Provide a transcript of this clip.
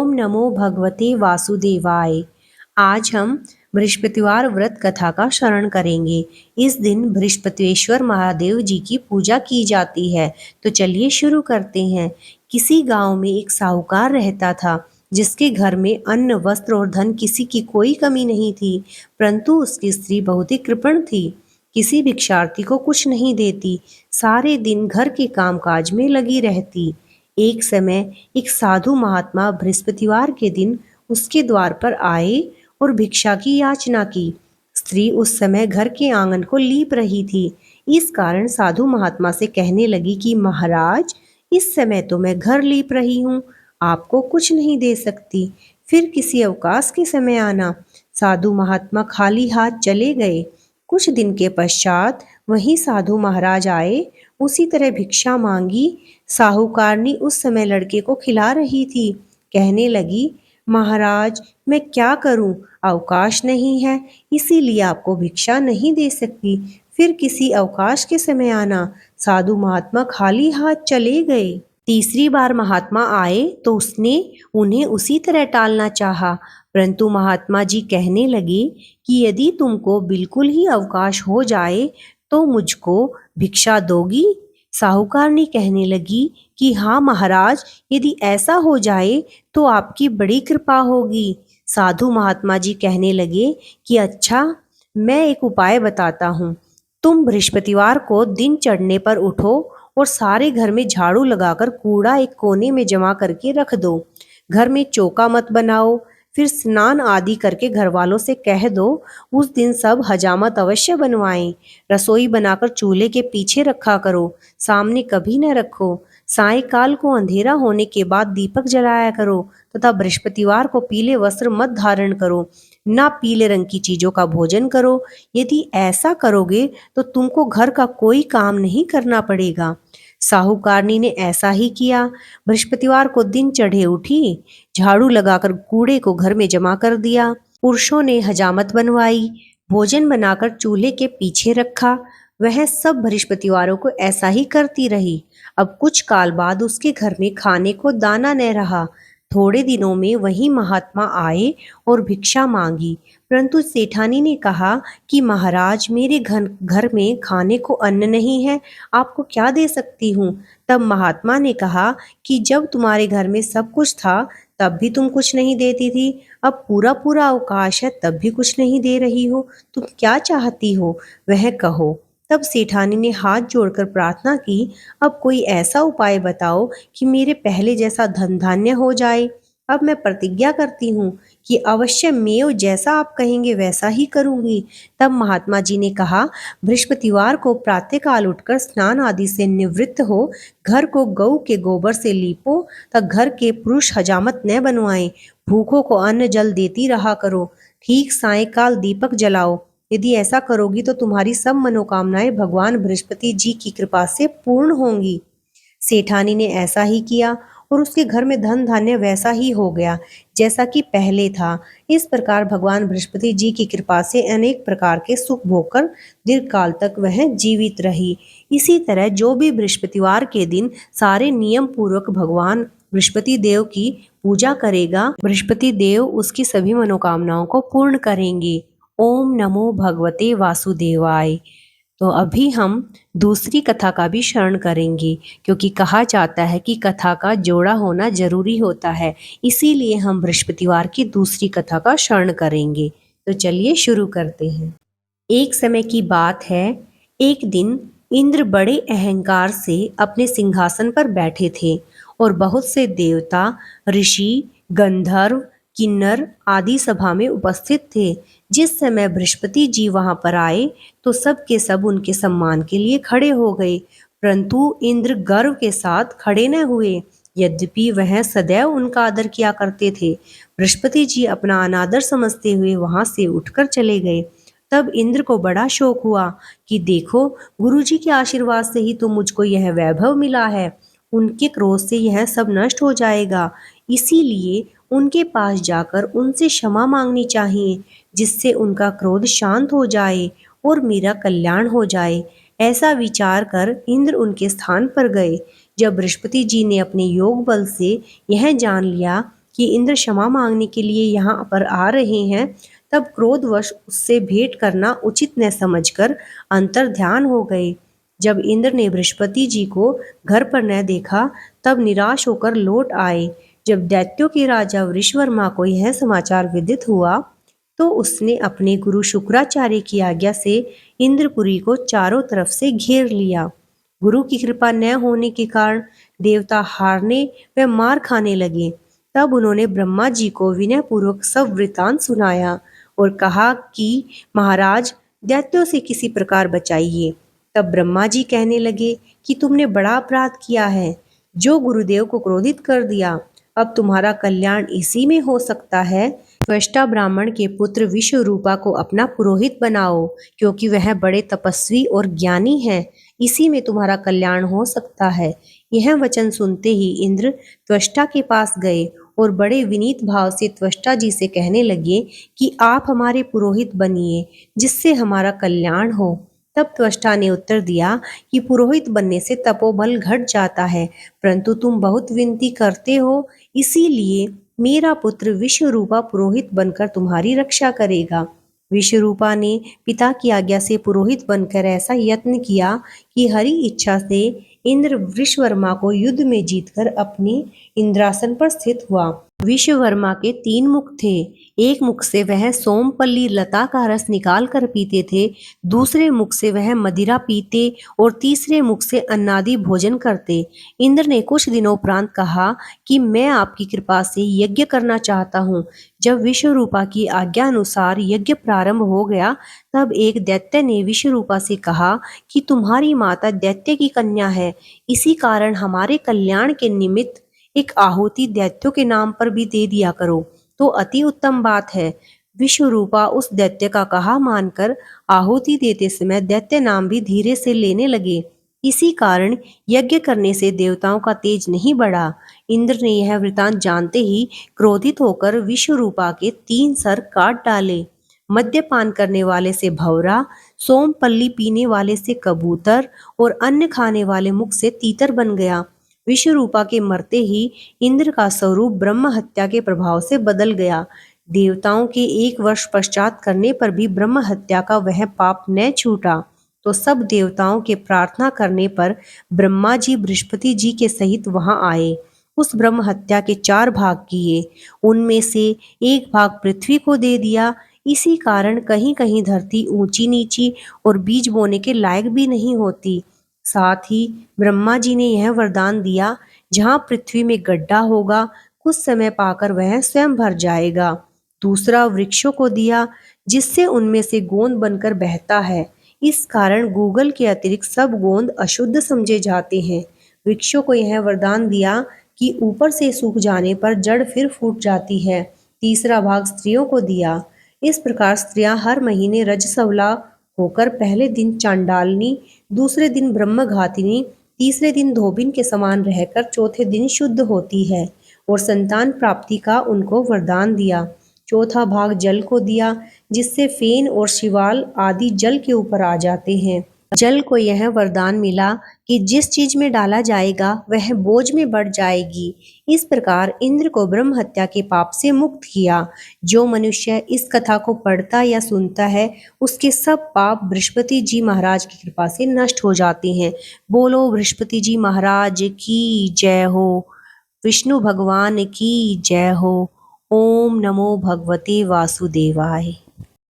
ओम नमो भगवते वासुदेवाय। आज हम बृहस्पतिवार व्रत कथा का शरण करेंगे। इस दिन बृहस्पतिश्वर महादेव जी की पूजा की जाती है। तो चलिए शुरू करते हैं। किसी गांव में एक साहूकार रहता था, जिसके घर में अन्न, वस्त्र और धन किसी की कोई कमी नहीं थी। परंतु उसकी स्त्री बहुत ही कृपण थी। किसी भिक्षार्थी को कुछ नहीं देती, सारे दिन घर के कामकाज में लगी रहती। एक समय एक साधु महात्मा बृहस्पतिवार के दिन उसके द्वार पर आए और भिक्षा की याचना की। स्त्री उस समय घर के आंगन को लीप रही थी। इस कारण साधु महात्मा से कहने लगी कि महाराज, इस समय तो मैं घर लीप रही हूँ, आपको कुछ नहीं दे सकती, फिर किसी अवकाश के समय आना। साधु महात्मा खाली हाथ चले गए। कुछ दिन के पश्चात वही साधु महाराज आए, उसी तरह भिक्षा मांगी। साहूकारनी उस समय लड़के को खिला रही थी। कहने लगी, महाराज, मैं क्या करूं, अवकाश नहीं है, इसीलिए आपको भिक्षा नहीं दे सकती, फिर किसी अवकाश के समय आना। साधु महात्मा खाली हाथ चले गए। तीसरी बार महात्मा आए तो उसने उन्हें उसी तरह टालना चाहा, परंतु महात्मा जी कहने लगे कि यदि तुमको बिल्कुल ही अवकाश हो जाए तो मुझको भिक्षा दोगी। साहूकारनी कहने लगी कि हाँ महाराज, यदि ऐसा हो जाए तो आपकी बड़ी कृपा होगी। साधु महात्मा जी कहने लगे कि अच्छा, मैं एक उपाय बताता हूँ। तुम बृहस्पतिवार को दिन चढ़ने पर उठो और सारे घर में झाड़ू लगाकर कूड़ा एक कोने में जमा करके रख दो। घर में चौका मत बनाओ। फिर स्नान आदि करके घर वालों से कह दो उस दिन सब हजामत अवश्य बनवाएं। रसोई बनाकर चूल्हे के पीछे रखा करो, सामने कभी न रखो। सायंकाल को अंधेरा होने के बाद दीपक जलाया करो तथा बृहस्पतिवार को पीले वस्त्र मत धारण करो, ना पीले रंग की चीजों का भोजन करो। यदि ऐसा करोगे तो तुमको घर का कोई काम नहीं करना पड़ेगा। साहूकारनी ने ऐसा ही किया। बृहस्पतिवार को दिन चढ़े उठी, झाड़ू लगाकर कूड़े को घर में जमा कर दिया। पुरुषों ने हजामत बनवाई, भोजन बनाकर चूल्हे के पीछे रखा। वह सब बृहस्पतिवारों को ऐसा ही करती रही। अब कुछ काल बाद उसके घर में खाने को दाना न रहा। थोड़े दिनों में वही महात्मा आए और भिक्षा मांगी, परंतु सेठानी ने कहा कि महाराज, मेरे घर में खाने को अन्न नहीं है, आपको क्या दे सकती हूँ। तब महात्मा ने कहा कि जब तुम्हारे घर में सब कुछ था तब भी तुम कुछ नहीं देती थी, अब पूरा पूरा अवकाश है तब भी कुछ नहीं दे रही हो, तुम क्या चाहती हो वह कहो। तब सेठानी ने हाथ जोड़कर प्रार्थना की, अब कोई ऐसा उपाय बताओ कि मेरे पहले जैसा धन धान्य हो जाए। अब मैं प्रतिज्ञा करती हूँ कि अवश्य मैं जैसा आप कहेंगे वैसा ही करूंगी। तब महात्मा जी ने कहा, बृहस्पतिवार को प्रातःकाल उठकर स्नान आदि से निवृत्त हो, घर को गऊ के गोबर से लीपो तथा घर के पुरुष हजामत न बनवाएं। भूखों को अन्न जल देती रहा करो। ठीक सायंकाल दीपक जलाओ। यदि ऐसा करोगी तो तुम्हारी सब मनोकामनाएं भगवान बृहस्पति जी की कृपा से पूर्ण होंगी। सेठानी ने ऐसा ही किया और उसके घर में धन धान्य वैसा ही हो गया जैसा कि पहले था। इस प्रकार भगवान बृहस्पति जी की कृपा से अनेक प्रकार के सुख भोगकर दीर्घ काल तक वह जीवित रही। इसी तरह जो भी बृहस्पतिवार के दिन सारे नियम पूर्वक भगवान बृहस्पति देव की पूजा करेगा, बृहस्पति देव उसकी सभी मनोकामनाओं को पूर्ण करेंगे। ओम नमो भगवते वासुदेवाय। तो अभी हम दूसरी कथा का भी शरण करेंगे, क्योंकि कहा जाता है कि कथा का जोड़ा होना जरूरी होता है, इसीलिए हम बृहस्पतिवार की दूसरी कथा का शरण करेंगे। तो चलिए शुरू करते हैं। एक समय की बात है, एक दिन इंद्र बड़े अहंकार से अपने सिंहासन पर बैठे थे और बहुत से देवता, ऋषि, गंधर्व, किन्नर आदि सभा में उपस्थित थे। जिस समय बृहस्पति जी वहां पर आए तो सब के सब उनके सम्मान के लिए खड़े हो गए, परंतु इंद्र गर्व के साथ खड़े न हुए, यद्यपि वह सदैव उनका आदर किया करते थे। बृहस्पति जी अपना अनादर समझते हुए वहां से उठकर चले गए। तब इंद्र को बड़ा शोक हुआ कि देखो, गुरुजी के आशीर्वाद से ही तो मुझको यह वैभव मिला है, उनके क्रोध से यह सब नष्ट हो जाएगा, इसीलिए उनके पास जाकर उनसे क्षमा मांगनी चाहिए, जिससे उनका क्रोध शांत हो जाए और मेरा कल्याण हो जाए। ऐसा विचार कर इंद्र उनके स्थान पर गए। जब बृहस्पति जी ने अपने योग बल से यह जान लिया कि इंद्र क्षमा मांगने के लिए यहाँ पर आ रहे हैं, तब क्रोधवश उससे भेंट करना उचित न समझकर अंतर ध्यान हो गए। जब इंद्र ने बृहस्पति जी को घर पर न देखा, तब निराश होकर लौट आए। जब दैत्यों के राजा वृषवर्मा को यह समाचार विदित हुआ, तो उसने अपने गुरु शुक्राचार्य की आज्ञा से इंद्रपुरी को चारों तरफ से घेर लिया। गुरु की कृपा न होने के कारण देवता हारने व मार खाने लगे। तब उन्होंने ब्रह्मा जी को विनय पूर्वक सब वृतांत सुनाया और कहा कि महाराज, दैत्यों से किसी प्रकार बचाइए। तब ब्रह्मा जी कहने लगे कि तुमने बड़ा अपराध किया है, जो गुरुदेव को क्रोधित कर दिया। अब तुम्हारा कल्याण इसी में हो सकता है। त्वष्टा ब्राह्मण के पुत्र विश्वरूपा को अपना पुरोहित बनाओ, क्योंकि वह बड़े तपस्वी और ज्ञानी हैं। इसी में तुम्हारा कल्याण हो सकता है। यह वचन सुनते ही इंद्र त्वष्टा के पास गए और बड़े विनीत भाव से त्वष्टा जी से कहने लगे कि आप हमारे पुरोहित बनिए, जिससे हमारा कल्याण हो। तब त्वष्टा ने उत्तर दिया कि पुरोहित बनने से तपोबल घट जाता है, परंतु तुम बहुत विनती करते हो, इसीलिए मेरा पुत्र विश्वरूपा पुरोहित बनकर तुम्हारी रक्षा करेगा। विश्वरूपा ने पिता की आज्ञा से पुरोहित बनकर ऐसा यत्न किया कि हरि इच्छा से इंद्र विश्ववर्मा को युद्ध में जीतकर अपने इंद्रासन पर स्थित हुआ। विश्ववर्मा के 3 मुख थे। एक मुख से वह सोमपल्ली लता का रस निकाल कर पीते थे, दूसरे मुख से वह मदिरा पीते और तीसरे मुख से अन्नादि भोजन करते। इंद्र ने कुछ दिनों उपरांत कहा कि मैं आपकी कृपा से यज्ञ करना चाहता हूँ। जब विश्वरूपा की आज्ञा अनुसार यज्ञ प्रारंभ हो गया, तब एक दैत्य ने विश्वरूपा से कहा कि तुम्हारी माता दैत्य की कन्या है, इसी कारण हमारे कल्याण के निमित्त एक आहुति दैत्यों के नाम पर भी दे दिया करो, तो अति उत्तम बात है। विश्वरूपा उस दैत्य का कहा मानकर आहुति देते समय दैत्य नाम भी धीरे से लेने लगे। इसी कारण यज्ञ करने से देवताओं का तेज नहीं बढ़ा। इंद्र ने यह वृतांत जानते ही क्रोधित होकर विश्वरूपा के 3 सर काट डाले। मद्यपान करने वाले से भंवरा, सोमपल्ली पीने वाले से कबूतर और अन्न खाने वाले मुख से तीतर बन गया। विश्वरूपा के मरते ही इंद्र का स्वरूप ब्रह्म हत्या के प्रभाव से बदल गया। देवताओं के 1 वर्ष पश्चात करने पर भी ब्रह्म हत्या का वह पाप न छूटा, तो सब देवताओं के प्रार्थना करने पर ब्रह्मा जी बृहस्पति जी के सहित वहां आए। उस ब्रह्म हत्या के 4 भाग किए, उनमें से एक भाग पृथ्वी को दे दिया। इसी कारण कहीं कहीं धरती ऊंची नीची और बीज बोने के लायक भी नहीं होती। साथ ही ब्रह्मा जी ने यह वरदान दिया, जहां पृथ्वी में गड्ढा होगा, कुछ समय पाकर वह स्वयं भर जाएगा। दूसरा वृक्षों को दिया, जिससे उनमें से गोंद बनकर बहता है। इस कारण गूगल के अतिरिक्त सब गोंद अशुद्ध समझे जाते हैं। वृक्षों को यह वरदान दिया कि ऊपर से सूख जाने पर जड़ फिर फूट जाती है। तीसरा भाग स्त्रियों को दिया। इस प्रकार स्त्रियां हर महीने रजस्वला होकर पहले दिन चांडालनी, दूसरे दिन ब्रह्मघातिनी, तीसरे दिन धोबिन के समान रहकर चौथे दिन शुद्ध होती है, और संतान प्राप्ति का उनको वरदान दिया। चौथा भाग जल को दिया, जिससे फेन और शिवाल आदि जल के ऊपर आ जाते हैं। जल को यह वरदान मिला कि जिस चीज में डाला जाएगा वह बोझ में बढ़ जाएगी। इस प्रकार इंद्र को ब्रह्म हत्या के पाप से मुक्त किया। जो मनुष्य इस कथा को पढ़ता या सुनता है, उसके सब पाप बृहस्पति जी महाराज की कृपा से नष्ट हो जाते हैं। बोलो बृहस्पति जी महाराज की जय हो। विष्णु भगवान की जय हो। ओम नमो भगवते वासुदेवाय।